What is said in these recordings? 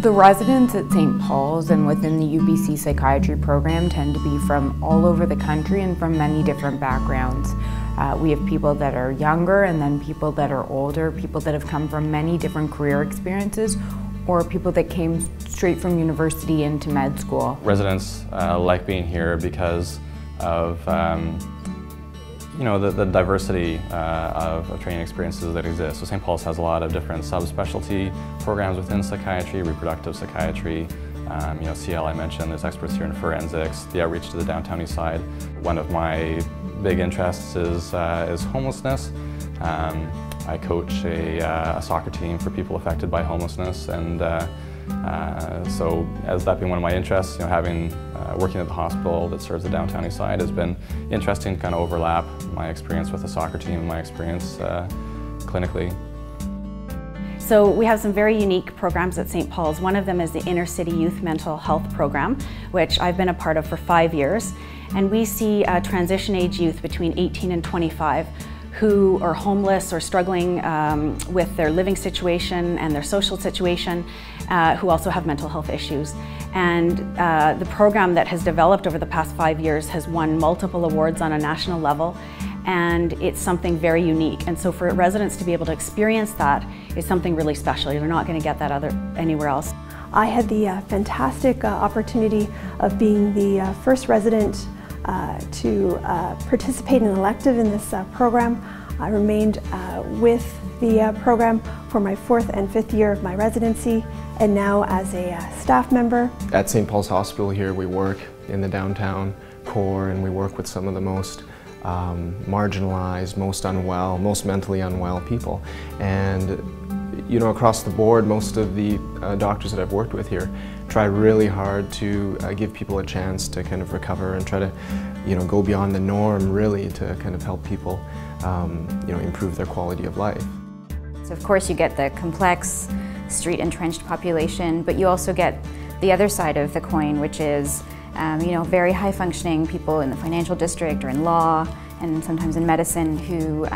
The residents at St. Paul's and within the PHC Psychiatry program tend to be from all over the country and from many different backgrounds. We have people that are younger and then people that are older, people that have come from many different career experiences, or people that came straight from university into med school. Residents like being here because of the diversity of training experiences that exist. So St. Paul's has a lot of different subspecialty programs within psychiatry, reproductive psychiatry, CL I mentioned, there's experts here in forensics, the outreach to the downtown east side. One of my big interests is homelessness. I coach a soccer team for people affected by homelessness, and so as that being one of my interests, working at the hospital that serves the downtown east side has been interesting to kind of overlap my experience with the soccer team and my experience clinically. So we have some very unique programs at St. Paul's. One of them is the Inner City Youth Mental Health Program, which I've been a part of for 5 years. And we see transition age youth between 18 and 25 who are homeless or struggling with their living situation and their social situation, who also have mental health issues. And the program that has developed over the past 5 years has won multiple awards on a national level, and it's something very unique. And so for residents to be able to experience that is something really special. You're not going to get that anywhere else. I had the fantastic opportunity of being the first resident to participate in an elective in this program. I remained with the program for my 4th and 5th year of my residency, and now as a staff member. At St. Paul's Hospital here, we work in the downtown core, and we work with some of the most marginalized, most unwell, most mentally unwell people. And across the board, most of the doctors that I've worked with here try really hard to give people a chance to kind of recover and try to go beyond the norm, really, to kind of help people improve their quality of life. So of course you get the complex street entrenched population, but you also get the other side of the coin, which is very high functioning people in the financial district or in law and sometimes in medicine who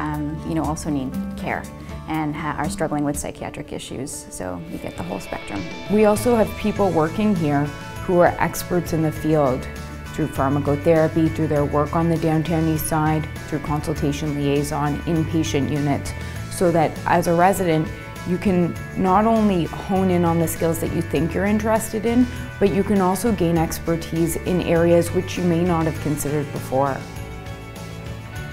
also need care and are struggling with psychiatric issues. So you get the whole spectrum. We also have people working here who are experts in the field through pharmacotherapy, through their work on the downtown east side, through consultation liaison, inpatient units, so that as a resident you can not only hone in on the skills that you think you're interested in, but you can also gain expertise in areas which you may not have considered before.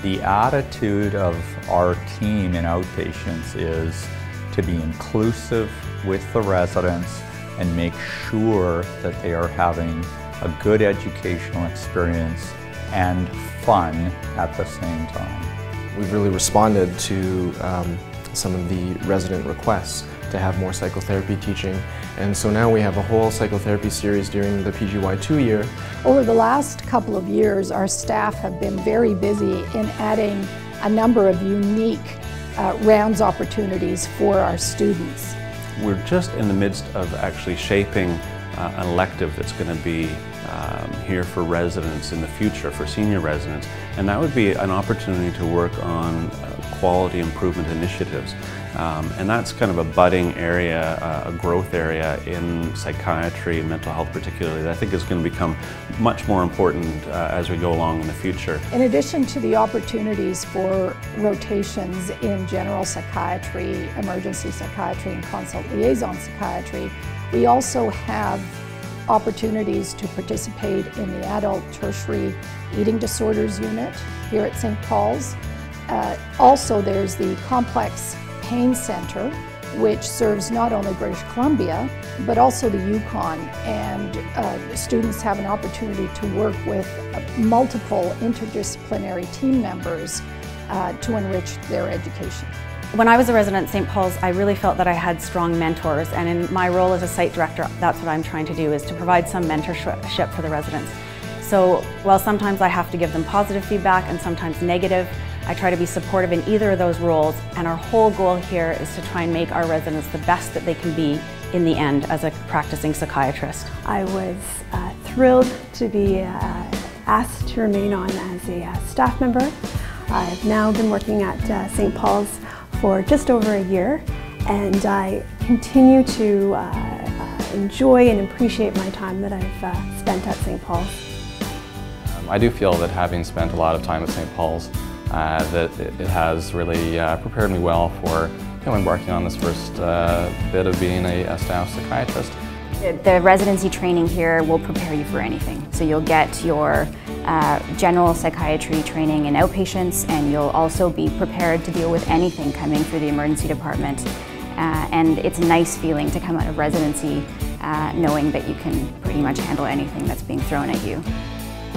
The attitude of our team in outpatients is to be inclusive with the residents and make sure that they are having a good educational experience and fun at the same time. We've really responded to some of the resident requests to have more psychotherapy teaching, and so now we have a whole psychotherapy series during the PGY2 year. Over the last couple of years, our staff have been very busy in adding a number of unique rounds opportunities for our students. We're just in the midst of actually shaping an elective that's going to be here for residents in the future, for senior residents, and that would be an opportunity to work on quality improvement initiatives. And that's kind of a budding area, a growth area in psychiatry and mental health particularly, that I think is going to become much more important as we go along in the future. In addition to the opportunities for rotations in general psychiatry, emergency psychiatry, and consult liaison psychiatry, we also have opportunities to participate in the adult tertiary eating disorders unit here at St. Paul's. Also, there's the complex pain center, which serves not only British Columbia, but also the Yukon, and students have an opportunity to work with multiple interdisciplinary team members to enrich their education. When I was a resident at St. Paul's, I really felt that I had strong mentors, and in my role as a site director, that's what I'm trying to do, is to provide some mentorship for the residents. So while sometimes I have to give them positive feedback and sometimes negative, I try to be supportive in either of those roles, and our whole goal here is to try and make our residents the best that they can be in the end as a practicing psychiatrist. I was thrilled to be asked to remain on as a staff member. I've now been working at St. Paul's for just over a year, and I continue to enjoy and appreciate my time that I've spent at St. Paul's. I do feel that having spent a lot of time at St. Paul's, that it has really prepared me well for embarking on this first bit of being a staff psychiatrist. The residency training here will prepare you for anything. So you'll get your general psychiatry training in outpatients, and you'll also be prepared to deal with anything coming through the emergency department. And it's a nice feeling to come out of residency knowing that you can pretty much handle anything that's being thrown at you.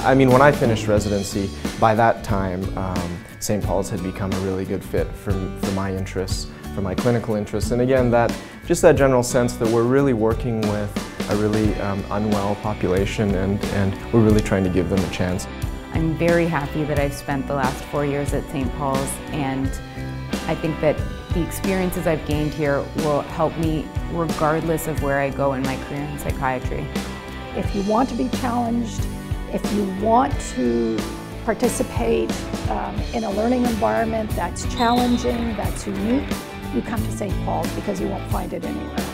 I mean, when I finished residency, by that time, St. Paul's had become a really good fit for my interests, for my clinical interests. And again, just that general sense that we're really working with a really unwell population, and we're really trying to give them a chance. I'm very happy that I've spent the last 4 years at St. Paul's, and I think that the experiences I've gained here will help me regardless of where I go in my career in psychiatry. If you want to be challenged, if you want to participate in a learning environment that's challenging, that's unique, you come to St. Paul's because you won't find it anywhere.